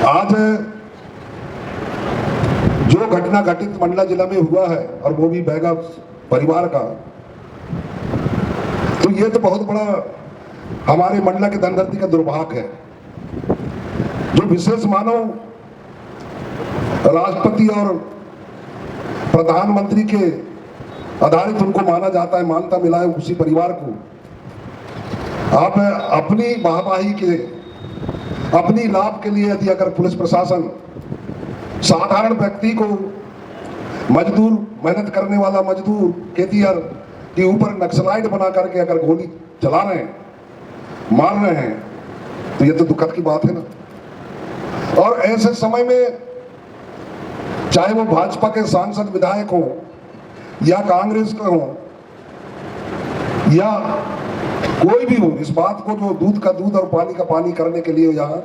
आज जो घटना घटित मंडला जिला में हुआ है और वो भी बैगा परिवार का, तो ये तो बहुत बड़ा हमारे मंडला के धनधरती का दुर्भाग्य है। जो विशेष मानव राष्ट्रपति और प्रधानमंत्री के आधारित उनको माना जाता है, मान्यता मिला है, उसी परिवार को आप अपनी वाहवाही के, अपनी लाभ के लिए यदि अगर पुलिस प्रशासन साधारण व्यक्ति को, मजदूर, मेहनत करने वाला मजदूर खेतीहर के ऊपर नक्सलाइट बना करके अगर गोली चला रहे हैं, मार रहे हैं, तो ये तो दुखद की बात है ना। और ऐसे समय में चाहे वो भाजपा के सांसद विधायक हो या कांग्रेस का हो या कोई भी हो, इस बात को जो दूध का दूध और पानी का पानी करने के लिए यहाँ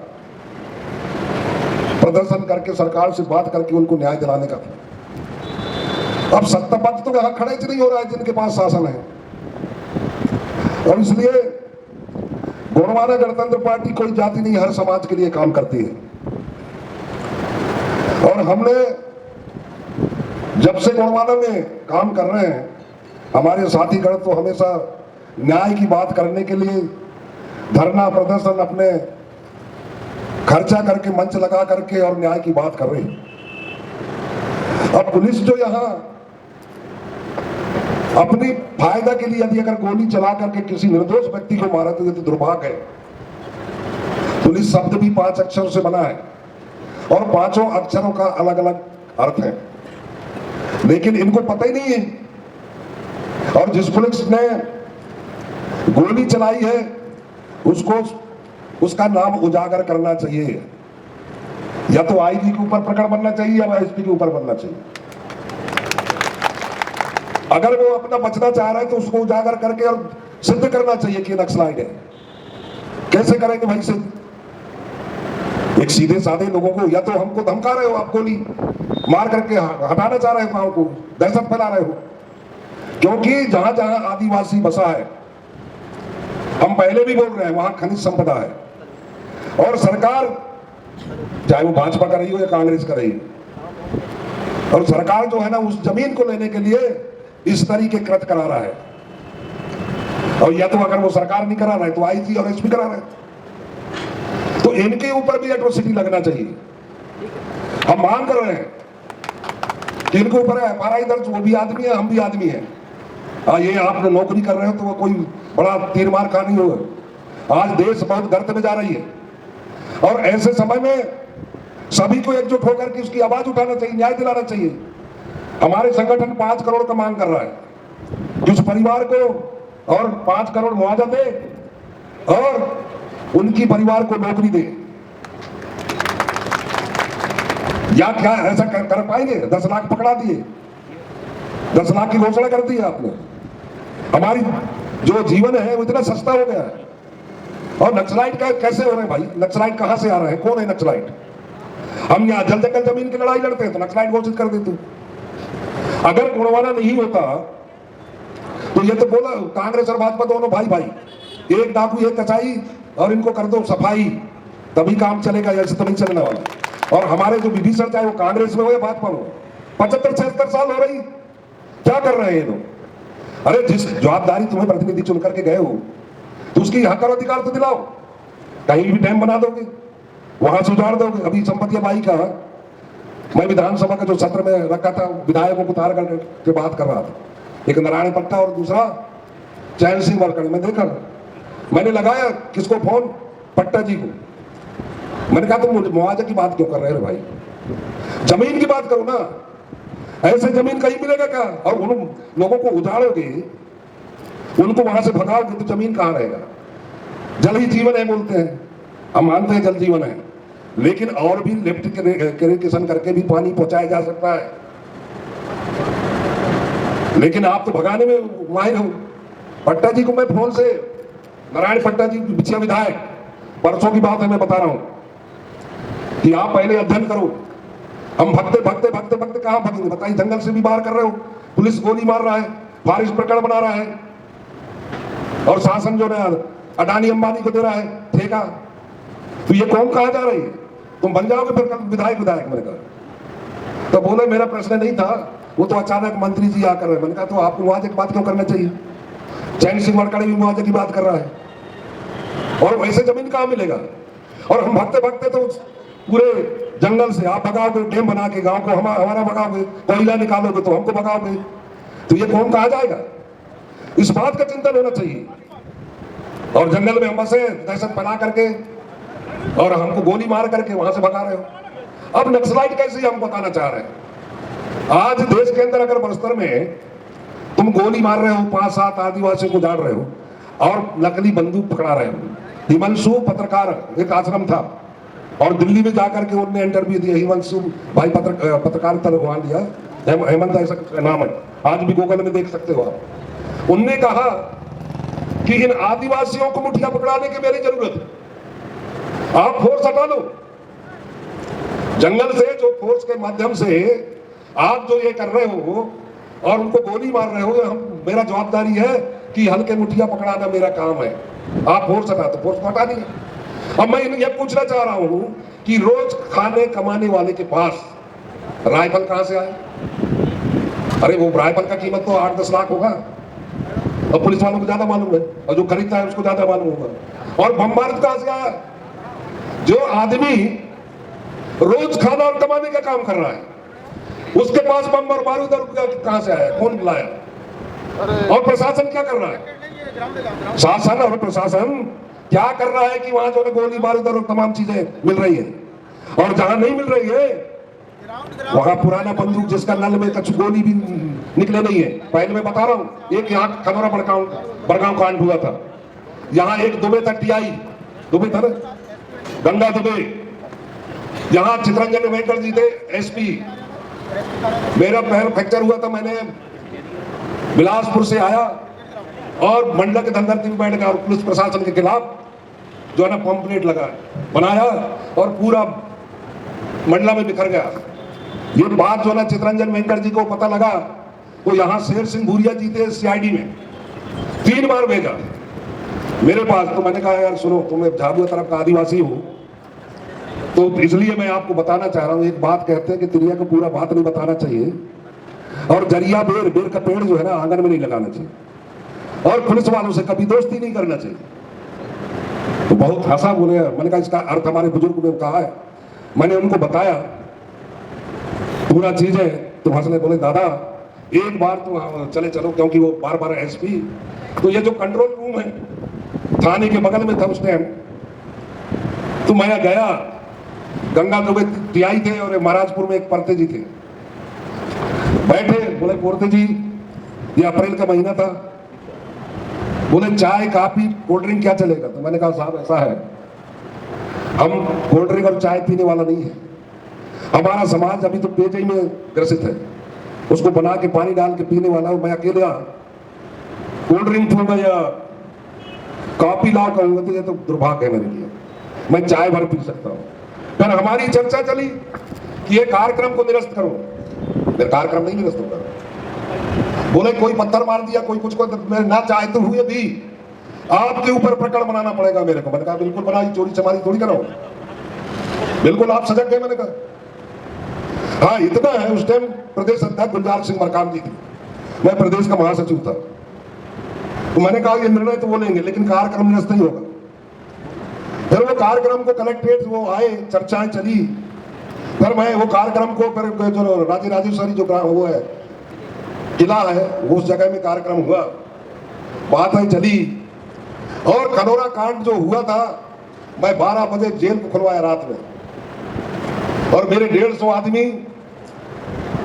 प्रदर्शन करके सरकार से बात करके उनको न्याय दिलाने का था। अब सत्ता पक्ष तो यहाँ खड़े नहीं हो रहा है जिनके पास शासन है, और इसलिए गोंडवाना गणतंत्र पार्टी कोई जाति नहीं, हर समाज के लिए काम करती है। और हमने जब से गोंडवाना में काम कर रहे हैं, हमारे साथीगण तो हमेशा न्याय की बात करने के लिए धरना प्रदर्शन अपने खर्चा करके, मंच लगा करके और न्याय की बात कर रही है। अब पुलिस जो यहाँ अपनी फायदा के लिए यदि अगर गोली चला करके किसी निर्दोष व्यक्ति को मारा तो ये तो दुर्भाग्य है। पुलिस शब्द भी 5 अक्षर से बना है और 5 अक्षरों का अलग अलग अर्थ है, लेकिन इनको पता ही नहीं है। और जिस पुलिस ने गोली चलाई है उसको उसका नाम उजागर करना चाहिए, या तो आईजी के ऊपर प्रकरण बनना चाहिए या एसपी के ऊपर बनना चाहिए। अगर वो अपना बचना चाह रहा है तो उसको उजागर करके और सिद्ध करना चाहिए कि नक्सलाइट है। कैसे करेंगे भाई सिद्ध? एक सीधे साधे लोगों को, या तो हमको धमका रहे हो, आप गोली मार करके हटाना चाह रहे हो, गांव को दहशत फैला रहे हो। क्योंकि जहां जहां आदिवासी बसा है, हम पहले भी बोल रहे हैं, वहां खनिज संपदा है, और सरकार चाहे वो भाजपा कर रही हो या कांग्रेस कर रही हो, और सरकार जो है ना उस जमीन को लेने के लिए इस तरीके कृत करा रहा है। और या तो अगर वो सरकार नहीं करा रहा है तो आईजी और एसपी करा रहा है, तो इनके ऊपर भी एट्रोसिटी लगना चाहिए। हम मांग कर रहे हैं कि इनके ऊपर एफआईआर दर्ज, वो भी आदमी है, हम भी आदमी है। ये आप नौकरी कर रहे हो तो वो कोई बड़ा तीर मार खा नहीं होगा। आज देश बहुत गर्त में जा रही है, और ऐसे समय में सभी को एकजुट होकर के उसकी आवाज उठाना चाहिए, न्याय दिलाना चाहिए। हमारे संगठन 5 करोड़ का मांग कर रहा है कि उस परिवार को और 5 करोड़ मुआवजा दे और उनकी परिवार को नौकरी दे। या क्या ऐसा कर पाएंगे? 10 लाख पकड़ा दिए, 10 लाख की घोषणा कर दी आपने। हमारी जो जीवन है वो इतना सस्ता हो गया है। और नक्सलाइट का कैसे हो रहे हैं भाई? नक्सलाइट कहां से आ रहे हैं? कौन है नक्सलाइट? हम यहाँ जल जंगल जमीन की लड़ाई लड़ते हैं तो नक्सलाइट घोषित कर देते। अगर गोंडवाना नहीं होता तो ये तो बोला कांग्रेस और भाजपा दोनों भाई भाई, एक डाकू एक कसाई, और इनको कर दो सफाई, तभी काम चलेगा, ऐसे तो नहीं चलने वाला। और हमारे जो विभीषण, चाहे वो कांग्रेस में हो या भाजपा में हो, 75-76 साल हो रही, क्या कर रहे हैं ये लोग? अरे जिस जवाबदारी तुम्हें प्रतिनिधि चुन करके गए हो तो उसकी हक और अधिकार तो दिलाओ। कहीं भी डैम बना दोगे, वहां से उजाड़ दोगे। अभी संपत्ति बाई का मैं विधानसभा का जो सत्र में रखा था, विधायकों को उतार करके बात कर रहा था, एक नारायण पट्टा और दूसरा चैन सिंह वर्कर। मैं देखा, मैंने लगाया किसको फोन? पट्टा जी को। मैंने कहा तुम मुआवजे की बात क्यों कर रहे हो भाई? जमीन की बात करो ना। ऐसे जमीन कहीं मिलेगा क्या? और उन लोगों को उजाड़ोगे, उनको वहां से भगाओगे तो जमीन कहां रहेगा? जल ही जीवन है बोलते हैं, हम मानते हैं जल जीवन है, लेकिन और भी लिफ्ट इरिगेशन करके भी पानी पहुंचाया जा सकता है। लेकिन आप तो भगाने में माहिर हो। पट्टा जी को मैं फोन से, नारायण पट्टा जी बिछिया विधायक, परसों की बात है, मैं बता रहा हूं कि आप पहले अध्ययन करो। हम भगते भगते भगते भगते कहां भगेंगे बताइए? जंगल से भी बाहर कर रहे हो, पुलिस गोली मार रहा है, फॉरेस्ट प्रकरण बना रहा है, और शासन जो है अडानी अंबानी को दे रहा है ठेका। तो ये कौन कहां जा रही है? तुम बन जाओगे फिर कल विधायक। मैंने कहा तो बोले मेरा प्रश्न नहीं था, वो तो अचानक मंत्री जी आकर रहे। मैंने कहा तो आपको मुआवजे की बात क्यों करना चाहिए? चैन सिंह मरकड़ी भी मुआवजे की बात कर रहा है, और वैसे जमीन कहाँ मिलेगा? और हम भागते भागते तो पूरे जंगल से आप भगाओगे, डैम बना के गांव को हमारा भगाओगे, कोयला निकालोगे तो हमको भगाओगे, तो ये कौन कहा जाएगा? इस बात का चिंतन होना चाहिए। और जंगल में हम बसे दहशत बना करके और हमको गोली मार करके वहां से भगा रहे हो। अब नक्सलाइट कैसे हम बताना चाह रहे हैं। आज देश के अंदर अगर बस्तर में तुम गोली मार रहे हो, 5-7 आदिवासियों को डाल रहे हो और नकली बंदूक पकड़ा रहे हो। हिमांशु पत्रकार एक आश्रम था और दिल्ली में जाकर के उन्होंने इंटरव्यू दिया। हिमांशु भाई पत्रकारिता वहां लिया, हेमंत ऐसा नाम है, आज भी गूगल में देख सकते हो आप। उनने कहा कि इन आदिवासियों को मुठिया पकड़ाने की मेरी जरूरत है, आप फोर्स हटा लो जंगल से। जो फोर्स के माध्यम से आप जो ये कर रहे हो और उनको गोली मार रहे हो, मेरा जवाबदारी है कि हल्के मुठिया पकड़ाना मेरा काम है। आप फोर्स हटा तो फोर्स हटा दिया। अब मैं ये पूछना चाह रहा हूं कि रोज खाने कमाने वाले के पास राइफल कहां से आए? अरे वो राइफल का कीमत तो 8-10 लाख होगा, और पुलिस वालों को ज्यादा मालूम है, और जो खरीदता है उसको ज्यादा मालूम होगा। और बम बारूद कहां से आया? जो आदमी रोज खाना और कमाने का काम कर रहा है उसके पास बम और बारूद और कहां से आया? कौन बुलाया? और प्रशासन क्या कर रहा है? शासन और प्रशासन क्या कर रहा है कि वहां जो गोली बारूद और तमाम चीजें मिल रही है, और जहां नहीं मिल रही है वहां पुराना बंदूक जिसका नल में कछु गोली भी निकले नहीं है। पहले मैं बता रहा हूं, एक यहाँ खनौरा बड़गांव कांड हुआ था, यहाँ एक दुबे था, टीआई दुबे था ना, गंगा दुबे, यहाँ चितरंजन वेंकट जी थे एसपी। मेरा पैर फ्रैक्चर हुआ था, मैंने बिलासपुर से आया और मंडल के धंधरती में बैठ गया और पुलिस प्रशासन के खिलाफ जो है ना पंपलेट लगा बनाया और पूरा मंडला में बिखर गया। ये बात जो ना चितरंजन वेंकट जी को पता लगा, वो यहाँ शेर सिंह भूरिया जी थे सीआईडी में, 3 बार भेजा मेरे पास। तो मैंने कहा यार सुनो, तुम झाबुआ तरफ का आदिवासी हो तो इसलिए मैं आपको बताना चाह रहा हूँ। एक बात कहते हैं कि दुनिया को पूरा बात नहीं बताना चाहिए, और जरिया बेर का पेड़ जो है ना आंगन में नहीं लगाना चाहिए, और पुलिस वालों से कभी दोस्ती नहीं करना चाहिए। तो बहुत हंसा बोले। मैंने कहा इसका अर्थ हमारे बुजुर्ग ने कहा है, मैंने उनको बताया पूरा चीज है। तो हंसने बोले दादा एक बार तो चले चलो, क्योंकि वो बार एसपी। तो ये जो कंट्रोल रूम है थाने के बगल में था उस टाइम, तो मैं गया, गंगा दुबे टीआई थे और महाराजपुर में एक परते जी थे बैठे। बोले पोरते जी, ये अप्रैल का महीना था, बोले चाय काफी कोल्ड ड्रिंक क्या चलेगा? तो मैंने कहा साहब ऐसा है, हम कोल्ड ड्रिंक और चाय पीने वाला नहीं है, हमारा समाज अभी तो पेयजल में ग्रसित है, उसको बना के पानी डाल के पीने वाला हूं। मैं अकेला कोल्ड ड्रिंक पीऊंगा या कॉफी ला कहूंगा तो ये तो दुर्भाग्य है मेरे लिए, मैं चाय भर पी सकता हूं। फिर हमारी चर्चा चली कि ये कार्यक्रम को निरस्त करो। फिर कार्यक्रम नहीं निरस्त होगा। बोले कोई पत्थर मार दिया, कोई कुछ को, मैं ना चाहते हुए भी आपके ऊपर प्रकरण बनाना पड़ेगा मेरे को। मैंने कहा बिल्कुल बनाई, चोरी चमारी थोड़ी कराओ, बिल्कुल आप सजग गए। मैंने कहा हाँ इतना है, उस टाइम प्रदेश अध्यक्ष गुलजार सिंह मरकाम जी थी, मैं प्रदेश का महासचिव था। तो मैंने कहा ये निर्णय तो वो लेंगे लेकिन कार्यक्रम निरस्त नहीं होगा। फिर वो कार्यक्रम को कलेक्ट्रेट वो आए, चर्चाएं चली, फिर मैं वो कार्यक्रम को फिर जो राजेश्वरी जो वो है किला है उस जगह में कार्यक्रम हुआ, बातें चली। और खनौरा कांड जो हुआ था, मैं 12 बजे जेल को खुलवाया रात में, और मेरे 150 आदमी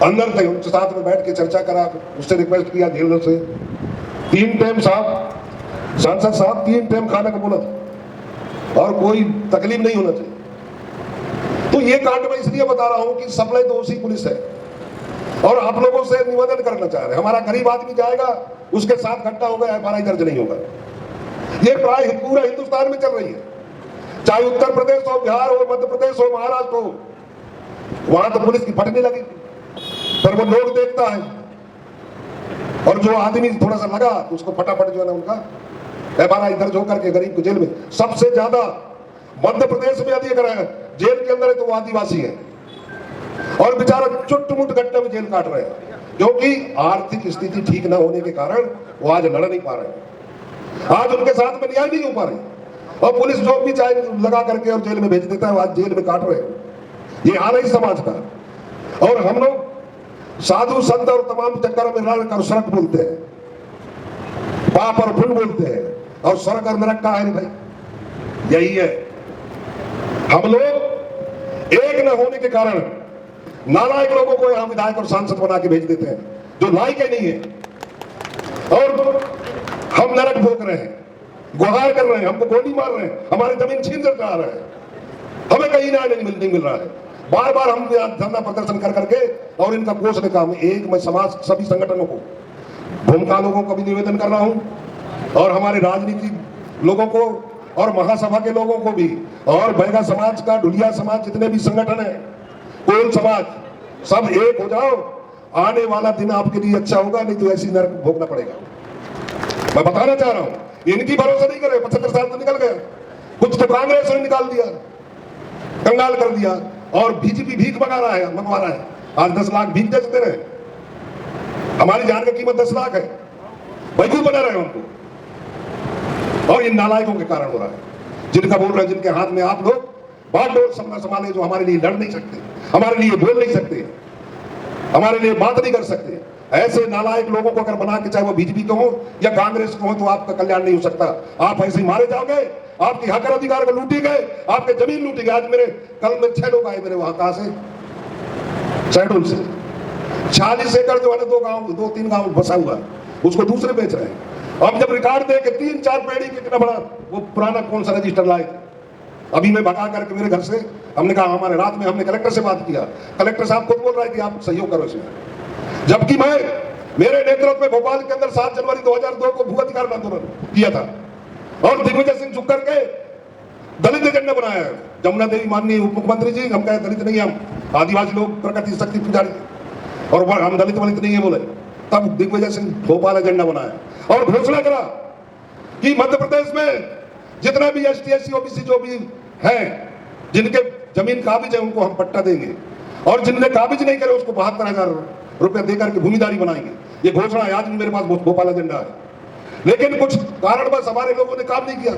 अंदर थे, उनके साथ में बैठ के चर्चा करा, उससे रिक्वेस्ट किया जेलर से 3 टाइम साहब, सांसद साहब 3 टाइम खाने को बोला था और कोई तकलीफ नहीं होना चाहिए। तो ये कांड मैं इसलिए बता रहा हूं कि सप्लाई दोषी पुलिस है, और आप लोगों से निवेदन करना चाह रहे हैं, हमारा गरीब आदमी जाएगा उसके साथ घटना होगा, एफआईआर दर्ज नहीं होगा। ये प्राय पूरा हिंदुस्तान में चल रही है, चाहे उत्तर प्रदेश हो, बिहार हो, मध्य प्रदेश हो, महाराष्ट्र हो, वहां तो पुलिस की फटने लगी। पर वो लोग देखता है, और जो आदमी थोड़ा सा लगा तो उसको फटाफट जो है ना उनका एफआईआर दर्ज होकर के गरीब को जेल में। सबसे ज्यादा मध्य प्रदेश में अधिक जेल के अंदर है तो वो आदिवासी है और बेचारा चुट-मुट गट्टे में जेल काट रहे हैं, क्योंकि आर्थिक स्थिति ठीक न होने के कारण वो आज लड़ नहीं पा रहे। आज उनके साथ में न्याय नहीं हो पा रही और पुलिस जो भी चाहे लगा करके और जेल में भेज देता है, आज जेल में काट रहे हैं। ये हाल है इस समाज का। और हम लोग साधु संत और तमाम चक्कर में लड़कर स्वर्ग बोलते हैं, पाप और पुण्य बोलते हैं, और स्वर्ग और नरक का है भाई, यही है। हम लोग एक न होने के कारण नालायक लोगों को यहां विधायक और सांसद बना के भेज देते हैं जो लायक ही नहीं है, और हम नरक भोग रहे हैं, गुहार कर रहे हैं, हमको गोली मार रहे हैं, हमारी जमीन छीन कर जा रहे हैं, हमें कहीं न्याय नहीं मिल रहा है। बार बार हम धरना प्रदर्शन कर करके और इनका पोषण काम एक मैं समाज सभी संगठनों को, भूमिका लोगों को भी निवेदन कर रहा हूं और हमारे राजनीतिक लोगों को और महासभा के लोगों को भी, और बैगा समाज का, ढुलिया समाज, जितने भी संगठन है, कोल समाज, सब एक हो जाओ। आने वाला दिन आपके लिए अच्छा होगा, नहीं तो ऐसी नरक भोगना पड़ेगा। मैं बताना चाह रहा हूं, इनकी भरोसा नहीं करे। 75 साल तो निकल गया, कुछ तो कांग्रेस ने निकाल दिया, कंगाल कर दिया, और बीजेपी भीख मंगवा रहा है। आज 10 लाख भीख दे सकते रहे, हमारी जान की कीमत 10 लाख है, बेवकूफ बना रहे हैं हमको, और इन नालायकों के कारण हो रहा है, जिनका बोल रहे हैं, जिनके हाथ में आप लोग बागडोर संभाले, जो हमारे लिए लड़ नहीं सकते, हमारे लिए बोल नहीं सकते, हमारे लिए बात नहीं कर सकते। ऐसे नालायक लोगों को अगर बना के, चाहे वो बीजेपी के हो या कांग्रेस के हो, तो आपका कल्याण नहीं हो सकता। आप ऐसे ही मारे जाओगे, आपके हक अधिकार को लूटी गए, आपके जमीन लूटी गई। आज मेरे कल में 6 लोग आए मेरे वहां, कहां से, शहडोल से, 40 एकड़ जो है ना, 2-3 गांव बसा हुआ, उसको दूसरे बेच रहे हैं। अब जब रिकॉर्ड दे के 3-4 पेड़ी कितना बड़ा वो पुराना कौन सा रजिस्टर लाए थे, अभी मैं भगा करके मेरे घर से, हमने कहा, हमारे रात में हमने कलेक्टर से बात किया, कलेक्टर साहब खुद बोल रहा है कि आप सहयोग करो इसमें। जबकि मैं, मेरे नेतृत्व में भोपाल के अंदर 7 जनवरी 2002 को भू अधिकार आंदोलन किया था, और दिग्विजय सिंह झुक करके दलित एजेंडा बनाया है। जमुना देवी माननीय उप मुख्यमंत्री जी, हम कहे दलित नहीं, हम आदिवासी लोग, प्रकृति शक्ति पुजारी, और हम दलित वलित नहीं है बोले। तब दिग्विजय सिंह भोपाल एजेंडा बनाया और घोषणा करा कि मध्य प्रदेश में जितना भी ST SC OBC जो भी है, जिनके जमीन काबिज है, उनको हम पट्टा देंगे, और जिनने काबिज नहीं करे उसको 72,000 रुपए देकर के भूमिदारी बनाएंगे। ये घोषणा आज भी मेरे पास भोपाल एजेंडा है, लेकिन कुछ कारणवश हमारे लोगों ने काम नहीं किया।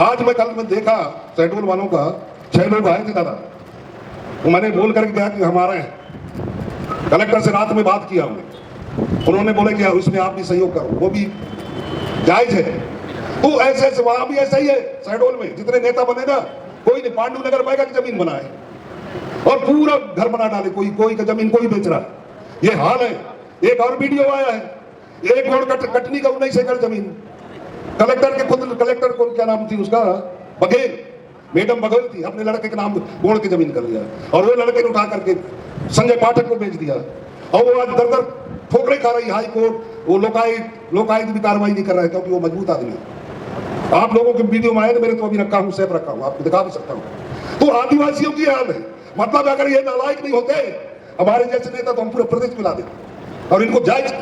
आज मैं कल में देखा शहडोल वालों का 6 लोग आए थे दादा, वो मैंने बोल करके गया कि हमारे कलेक्टर से रात में बात किया हमने, उन्होंने बोले कि उसमें आप भी सहयोग करो, वो भी जायज है। तो ऐसे वहां भी ऐसा ही है, शहडोल में जितने नेता बने ना, कोई नहीं पांडु नगर बैगा की जमीन बनाए और पूरा घर बना डाले, कोई का जमीन कोई बेच रहा है। ये हाल है। एक और वीडियो आया है, एक गोड़ कटनी का 19 एकड़ जमीन, कलेक्टर के खुद, कलेक्टर को क्या नाम थी उसका, बघेल, मैडम बघेल थी, अपने लड़के के नाम गोड़ की जमीन कर लिया, और वो लड़के ने उठा करके संजय पाठक को बेच दिया, और वो आज दर ठोकरे खा रही हाई कोर्ट। वो लोकायुक्त भी कार्रवाई नहीं कर रहा है, क्योंकि वो मजबूत आदमी है। आप लोगों के वीडियो में आए तो मेरे तो अभी रखा हूं, सेफ रखा हूं, आपको दिखा भी सकता हूं। तो आदिवासियों की हाल है। मतलब अगर ये नालायक नहीं होते हमारे जैसे नेता, तो हम पूरे प्रदेश मिला देते और इनको जायज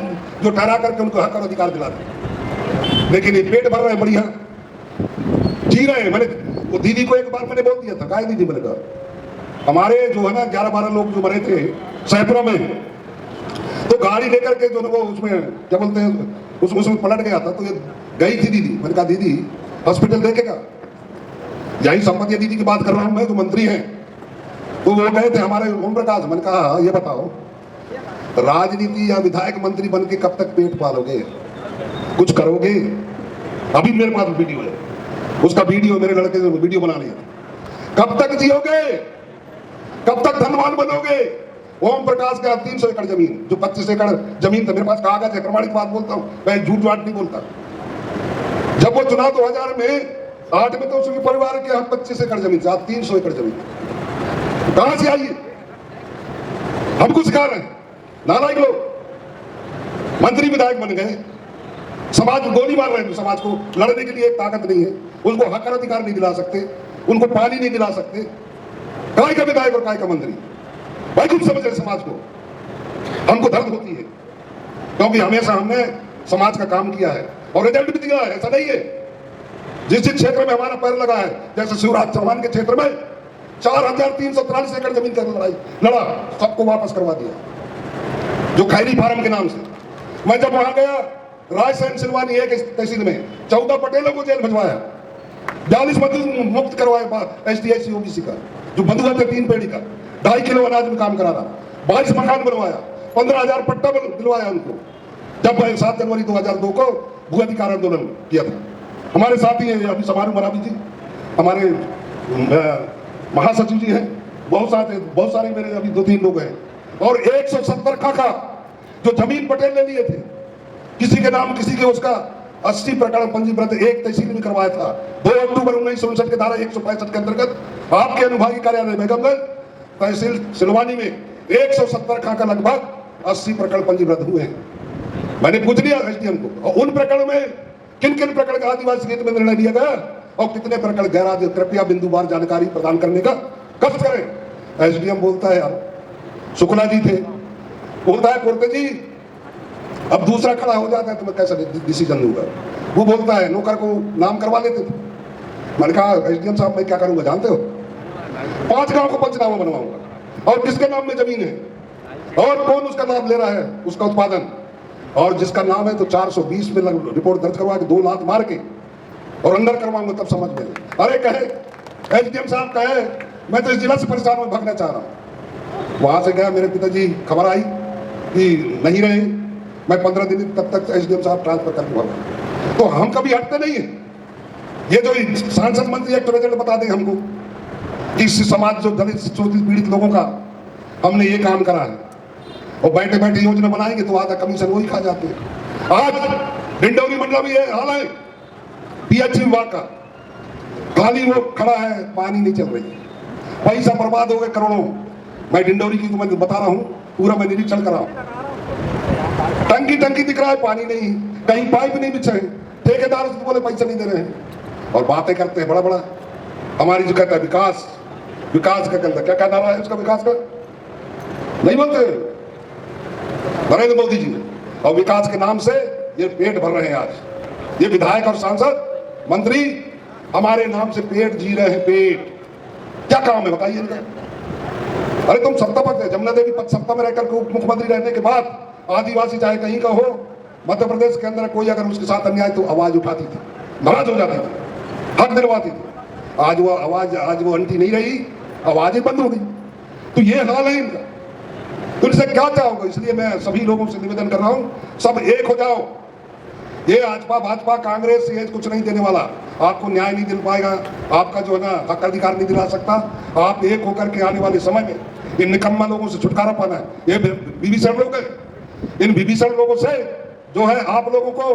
जो ठहरा करके उनको हक और अधिकार दिला देते। लेकिन ये पेट भर रहे हैं, बढ़िया जी रहे हैं। मैंने वो दीदी को एक बार मैंने बोल दिया था, काय दीदी, मैंने कहा हमारे जो है ना 11-12 लोग जो मरे थे सैपुरा में, तो गाड़ी लेकर के जो वो उसमें क्या बोलते हैं, उसमें पलट गया था, तो ये गई थी दीदी। मैंने कहा दीदी हॉस्पिटल देखेगा, यही संपत्ति दीदी की बात कर रहा हूं मैं, जो मंत्री हैं, तो वो गए थे हमारे ओम प्रकाश। मैंने कहा ये बताओ, राजनीति या विधायक मंत्री बन के कब तक पेट पालोगे, कुछ करोगे? अभी मेरे पास वीडियो है, उसका वीडियो मेरे लड़के ने वीडियो बना लिया। कब तक जियोगे, कब तक धनवान बनोगे? ओम प्रकाश का 300 एकड़ जमीन, जो 25 एकड़ जमीन था, मेरे पास कागज है, प्रमाणिक बात बोलता हूं मैं, झूठ वाट नहीं बोलता। जब वो चुनाव 2008 में, तो उसके परिवार के 25 एकड़ जमीन से 300 एकड़ जमीन कहां से आई? हमको सिखा रहे हैं नालायक लोग। मंत्री विधायक बन गए, समाज को गोली मार रहे हैं, समाज को लड़ने के लिए एक ताकत नहीं है, उनको हक और अधिकार नहीं दिला सकते, उनको पानी नहीं दिला सकते। काय का विधायक और काय का मंत्री? भाई कुछ समझ रहे समाज को। हमको दर्द होती है, क्योंकि हमेशा हमने समाज का काम किया है और रिजल्ट भी दिया है। ऐसा नहीं है, जिस जिस क्षेत्र में हमारा पैर लगा है, जैसे शिवराज चौहान के क्षेत्र में 4,343 एकड़ जमीन का लड़ा, सबको वापस करवा दिया, जो खैरी फार्म के नाम से। मैं जब वहां गया, रायसेन सिलवानी एक तहसील में 14 पटेलों को जेल भिजवाया, 42 मजदूर मुक्त करवाया ST/SC OBC का, जो बंधुआ थे 3 पेड़ी का, 2.5 किलो अनाज में काम करा रहा, 22 मकान बनवाया, 15,000 पट्टा दिलवाया उनको, जब 7 जनवरी 2002 को भू अधिकार आंदोलन किया था। हमारे साथी हैं अभी समारोह मरावी जी, हमारे महासचिव जी हैं, बहुत सारे मेरे अभी 2-3 लोग हैं। और 170 खाका जो जमीन पटेल ने लिए थे, किसी के नाम किसी के उसका 80 प्रकरण पंजीकृत एक तहसील में करवाया था। 2 अक्टूबर 1959 के धारा 165 के अंतर्गत आपके अनुभागी कार्यालय बेगमगंज तहसील सिलवानी में 170 खाका लगभग 80 प्रकरण पंजीकृत हुए हैं। मैंने पूछ लिया SDM को, और उन प्रकरण में किन किन प्रकरण का आदिवासी गीत में निर्णय लिया गया और कितने प्रकरण गैर, कृपया बिंदुवार जानकारी प्रदान करने का कष्ट करें। SDM बोलता है, यार शुक्ला जी थे, बोलता है कुर्ते जी अब दूसरा खड़ा हो जाता है तो मैं कैसा डिसीजन लूंगा। वो बोलता है नौकर को नाम करवा लेते थे। मैंने कहा SDM साहब मैं क्या करूंगा जानते हो, 5 गांव को पंचनामा बनवाऊंगा, और किसके नाम में जमीन है और कौन उसका नाम ले रहा है, उसका उत्पादन, और जिसका नाम है तो 420 में रिपोर्ट दर्ज करवा के 2 लाख मार के और अंदर करवाऊंगा, तब समझ में। अरे कहे SDM साहब कहे मैं तो इस जिला से परेशान में भागना चाह रहा हूँ। वहां से गया, मेरे पिताजी खबर आई कि नहीं रहे, मैं 15 दिन तब तक SDM साहब ट्रांसफर करके भागा। तो हम कभी हटते नहीं है। ये जो सांसद मंत्री एक रिजल्ट बता दें हमको कि इस समाज जो दलित शोषित पीड़ित लोगों का हमने ये काम करा है, और बैठे बैठे योजना बनाएंगे तो आधा कमीशन वही खा जाते हैं। आज डिंडौरी मंडला में ये हाल है, PH विभाग का खाली वो खड़ा है, पानी नहीं चल रही, पैसा बर्बाद हो गए करोड़ों। मैं डिंडौरी की मैं बता रहा हूँ, पूरा मैं निरीक्षण कर रहा हूँ, टंकी दिख रहा है, पानी नहीं, कहीं पाइप नहीं बिछे, ठेकेदार उसको बोले पैसा नहीं दे रहे हैं, और बातें करते हैं बड़ा हमारी जो कहता है विकास का कहता, क्या नारा है उसका, विकास का नहीं बोलते नरेंद्र मोदी जी ने, और विकास के नाम से ये पेट भर रहे हैं। आज ये विधायक और सांसद मंत्री हमारे नाम से पेट जी रहे हैं, पेट। क्या काम है बताइए इनका? अरे तुम सत्ता पर थे, जमुना देवी सत्ता में रहकर उप मुख्यमंत्री रहने के बाद आदिवासी चाहे कहीं का हो, मध्य प्रदेश के अंदर कोई अगर उसके साथ अन्याय तो आवाज उठाती थी, नाराज हो जाती थी, हक दिलवाती थी। आज वो आवाज, आज वो अंटी नहीं रही, आवाज ही बंद हो गई। तो ये हाल है इनका। तुमसे क्या चाहोगे? इसलिए मैं सभी लोगों से निवेदन कर रहा हूं, सब एक हो जाओ। ये भाजपा कांग्रेस ये कुछ नहीं देने वाला, आपको न्याय नहीं दिल पाएगा, आपका जो है ना हक अधिकार नहीं दिला सकता। आप एक होकर के आने वाले समय में इन निकम्मा लोगों से छुटकारा पाना है। ये विभीषण लोग हैं, इन विभीषण लोगों से जो है आप लोगों को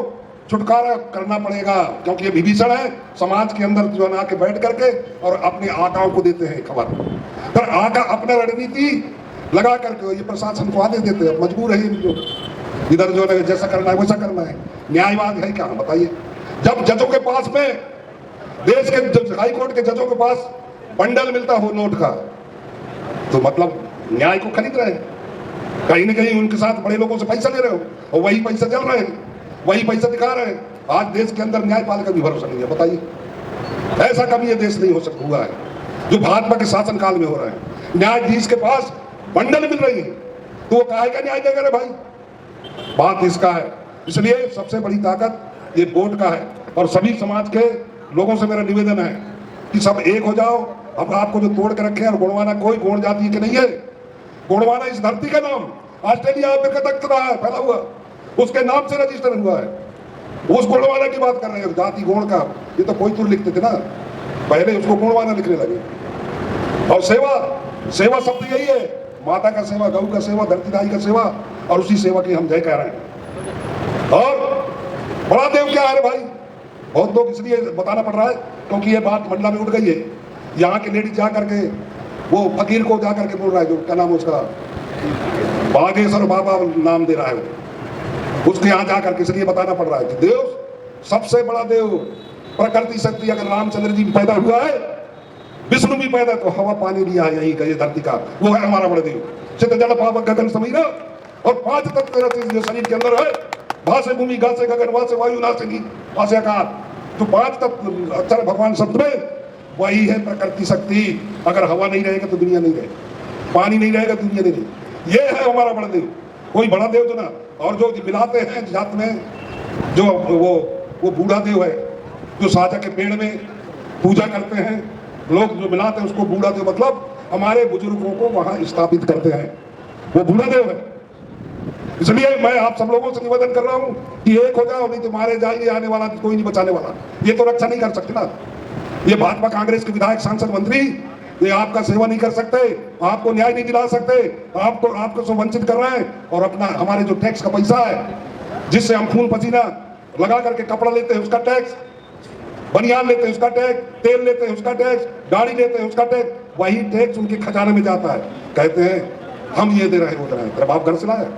छुटकारा करना पड़ेगा, क्योंकि ये विभीषण है समाज के अंदर जो है आके बैठ करके और अपने आकाओं को देते हैं खबर, फिर आका अपना रणनीति लगा करके ये प्रशासन को आदेश देते हैं, मजबूर है ये लोग, इधर जो है जैसा करना है वैसा करना है। न्यायवाद है क्या बताइए? जब जजों के पास में, देश के हाई कोर्ट के जजों के पास बंडल मिलता हो नोट का, तो मतलब न्याय को खरीद रहे हैं, कहीं ना कहीं उनके साथ बड़े लोगों से पैसा ले रहे हो, और वही पैसा चल रहे हैं, वही पैसा दिखा रहे हैं। आज देश के अंदर न्यायपालिका का भी भरोसा नहीं है, बताइए। ऐसा कभी ये देश नहीं हो सकता हुआ है जो भाजपा के शासनकाल में हो रहा है। न्यायाधीश के पास बंडल मिल रही है, तो वो कहेगा न्याय देगा रे भाई, बात इसका है। इसलिए सबसे बड़ी ताकत ये वोट का है, और सभी समाज के लोगों से मेरा निवेदन है कि सब एक हो जाओ। हम आपको जो तोड़ के रखे हैं, और गोंडवाना कोई गोंड जाति के नहीं है, गोंडवाना इस धरती का नाम ऑस्ट्रेलिया में तक रहा है फैला हुआ, उसके नाम से रजिस्टर हुआ है। उस गोंडवाना की बात कर रहे हैं, जाति गोंड का, ये तो कोई तुर लिखते थे ना, पहले उसको गोंडवाना लिखने लगे। और सेवा शब्द यही है, माता का सेवा, गौ का सेवा, धरती दाई का सेवा, और उसी सेवा की हम जय कह रहे हैं। और बड़ा देव क्या है भाई, बहुत लोग इसलिए बताना पड़ रहा है क्योंकि ये बात मंडला में उठ गई है। यहाँ के लेडीज जा करके वो फकीर को जा करके बोल रहा है, जो क्या नाम है उसका, बागेश्वर बाबा नाम दे रहा है, उसके यहाँ जा करके, इसलिए बताना पड़ रहा है कि देव सबसे बड़ा देव, प्रकृति शक्ति अगर रामचंद्र जी पैदा हुआ है, विष्णु भी पैदा, तो हवा पानी लिया है यही का, ये धरती का, वो है हमारा बड़ा देव। चित्त जल पावक गगन समीरा, और 5 तत्व जो शरीर के अंदर है, भासे भूमि गासे गगन वासे वायु नासिनी वासे आकाश, तो 5 तत्व अक्षर भगवान शब्द में वही है प्रकृति शक्ति। अगर हवा नहीं रहेगा तो दुनिया नहीं रहेगी, पानी नहीं रहेगा दुनिया नहीं रहेगी। ये है हमारा बड़ा देव। कोई बड़ा देव तो ना। और जो मिलाते हैं जात में, जो वो बूढ़ा देव है जो साजा के पेड़ में पूजा करते हैं लोग, जो मिलाते हैं उसको बूढ़ा देव, मतलब हमारे बुजुर्गों को वहां स्थापित करते हैं, वो बूढ़ा देव है। इसलिए मैं आप सब लोगों से निवेदन कर रहा हूं कि एक हो जाओ, नहीं तो मारे जाएंगे, आने वाला कोई नहीं बचाने वाला। ये तो रक्षा नहीं कर सकते ना। ये भाजपा कांग्रेस के विधायक सांसद मंत्री ये आपका सेवा नहीं कर सकते, आपको न्याय नहीं दिला सकते, आपको वंचित कर रहे हैं। और अपना हमारे जो टैक्स का पैसा है जिससे हम खून पसीना लगा करके कपड़ा लेते हैं उसका टैक्स, बनियान लेते हैं उसका टैक्स, तेल लेते हैं उसका टैक्स, गाड़ी लेते हैं उसका टैक्स, वही टैक्स उनके खजाने में जाता है। कहते हैं हम ये दे रहे हैं वो दे रहे हैं। तेरा बाप घर से लाया,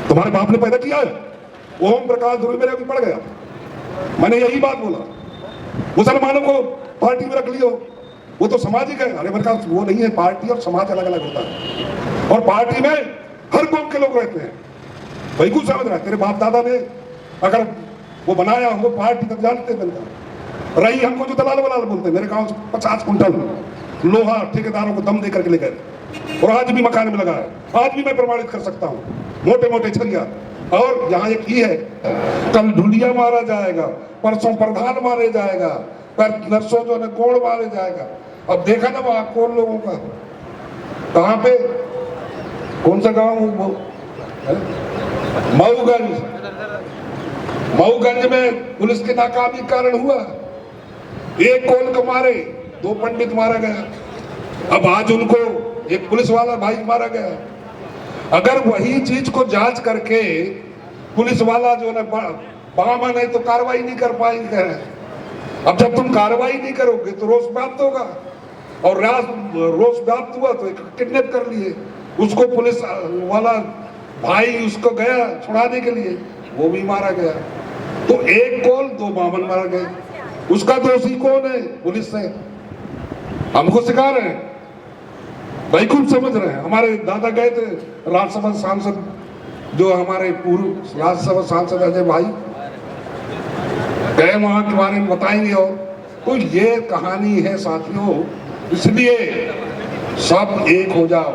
तुम्हारे बाप ने पैदा किया है। ओम प्रकाश ध्रुव मेरे भी पड़ गया, मैंने यही बात बोला। मुसलमानों को पार्टी में रख लियो, वो तो सामाजिक है। अरे मेरे पास वो नहीं है, पार्टी और समाज अलग अलग होता है। और पार्टी में हर कौम के लोग रहते हैं। भाई कुछ समझ रहा है, तेरे बाप दादा ने अगर वो बनाया वो पार्टी तक जानते बनता रही। हमको जो दलाल वलाल बोलते हैं, मेरे गांव से 50 कुंटल लोहा ठेकेदारों को दम दे करके ले गए और आज भी मकान में लगा है। आज भी मैं प्रमाणित कर सकता हूँ, मोटे मोटे छरिया। और यहाँ एक ही है, कल ढुलिया मारा जाएगा, परसों प्रधान मारे जाएगा, नरसों जो है कोड़ मारे जाएगा। अब देखा ना वहां कौन लोगों का, कहाँ पे, कौन सा गांव, मऊगंज में पुलिस के नाकामी कारण हुआ। एक कोल को मारे, 2 पंडित मारा गया। अब आज उनको एक पुलिस वाला भाई मारा गया। अगर वही चीज को जांच करके पुलिस वाला जो है बामन है तो कार्रवाई नहीं कर पाएंगे। अब जब तुम कार्रवाई नहीं करोगे तो रोष व्याप्त होगा, और रोष व्याप्त हुआ तो किडनैप कर लिए उसको। पुलिस वाला भाई उसको गया छुड़ाने के लिए, वो भी मारा गया। तो एक कोल 2 बामन मारा गए। उसका दोषी कौन है? पुलिस है। हमको सिखा रहे हैं, भाई खूब समझ रहे हैं। हमारे दादा गए थे राज्यसभा सांसद, जो हमारे पूर्व राज्यसभा सांसद अजय भाई गए, वहां के बारे में बताएंगे। और तो ये कहानी है साथियों। इसलिए सब एक हो जाओ,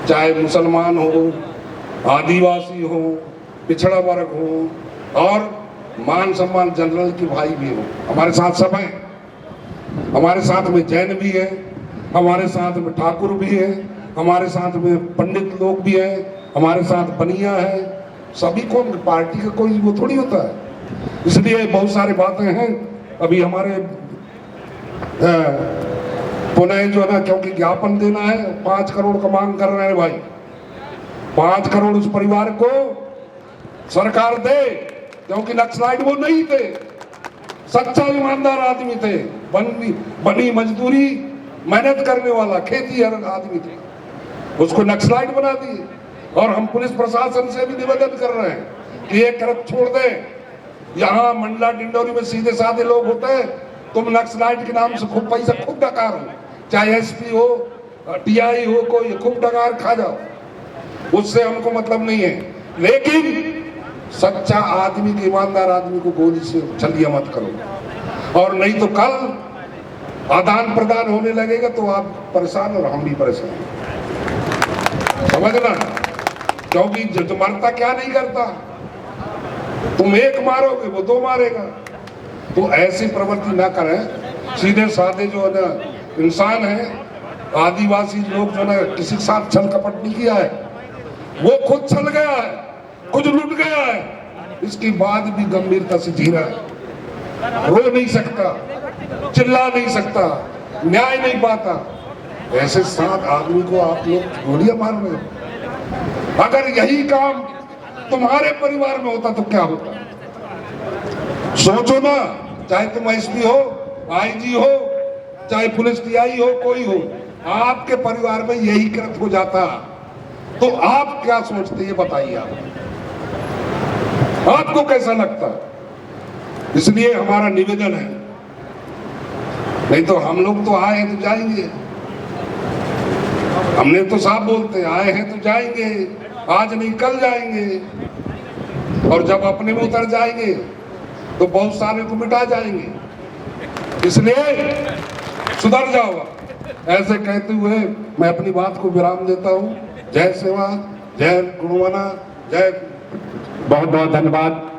चाहे मुसलमान हो, आदिवासी हो, पिछड़ा वर्ग हो, और मान सम्मान जनरल की भाई भी हो। हमारे साथ सब हैं, हमारे साथ में जैन भी है, हमारे साथ में ठाकुर भी है, हमारे साथ में पंडित लोग भी हैं, हमारे साथ बनिया है। सभी को पार्टी का कोई वो थोड़ी होता है। इसलिए बहुत सारी बातें हैं। अभी हमारे पुणे जो है ना, क्योंकि ज्ञापन देना है, 5 करोड़ का मांग कर रहे हैं भाई। 5 करोड़ उस परिवार को सरकार दे, क्योंकि नक्सलाइट वो नहीं थे, सच्चा ईमानदार आदमी थे, बनी मजदूरी मेहनत करने वाला खेती आदमी थे, उसको नक्सलाइट बना दिए। और हम पुलिस प्रशासन से भी निवेदन कर रहे हैं कि ये करप छोड़ दें। यहाँ मंडला डिंडोरी में सीधे साधे लोग होते हैं, तुम नक्सलाइट के नाम से खूब पैसा खूब डकार हो, चाहे एसपी हो, टीआई हो, कोई खूब डकार खा जाओ, उससे हमको मतलब नहीं है। लेकिन सच्चा आदमी के, ईमानदार आदमी को गोली से छलिया मत करो। और नहीं तो कल आदान प्रदान होने लगेगा तो आप परेशान और हम भी परेशान, समझना। क्योंकि जो मरता क्या नहीं करता, तुम एक मारोगे वो 2 मारेगा। तो ऐसी प्रवृत्ति ना करें। सीधे साधे जो है ना इंसान है, आदिवासी लोग जो है ना, किसी के साथ छल कपट नहीं किया है, वो खुद छल गया है, खुद लुट गया है, इसके बाद भी गंभीरता से जी रहा है, रो नहीं सकता, चिल्ला नहीं सकता, न्याय नहीं पाता। ऐसे 7 आदमी को आप लोग गोलियां मार रहे हो। अगर यही काम तुम्हारे परिवार में होता तो क्या होता? सोचो ना, चाहे तुम एसपी हो, आईजी हो, चाहे पुलिस टीआई हो, कोई हो, आपके परिवार में यही कृत्य हो जाता तो आप क्या सोचते, ये बताइए। आपको कैसा लगता? इसलिए हमारा निवेदन है, नहीं तो हम लोग तो आए हैं तो जाएंगे। हमने तो साफ बोलते आए हैं तो जाएंगे, आज नहीं कल जाएंगे। और जब अपने में उतर जाएंगे तो बहुत सारे को मिटा जाएंगे। इसलिए सुधर जाओ। ऐसे कहते हुए मैं अपनी बात को विराम देता हूं। जय सेवा, जय गुरुवाना, जय। बहुत बहुत धन्यवाद।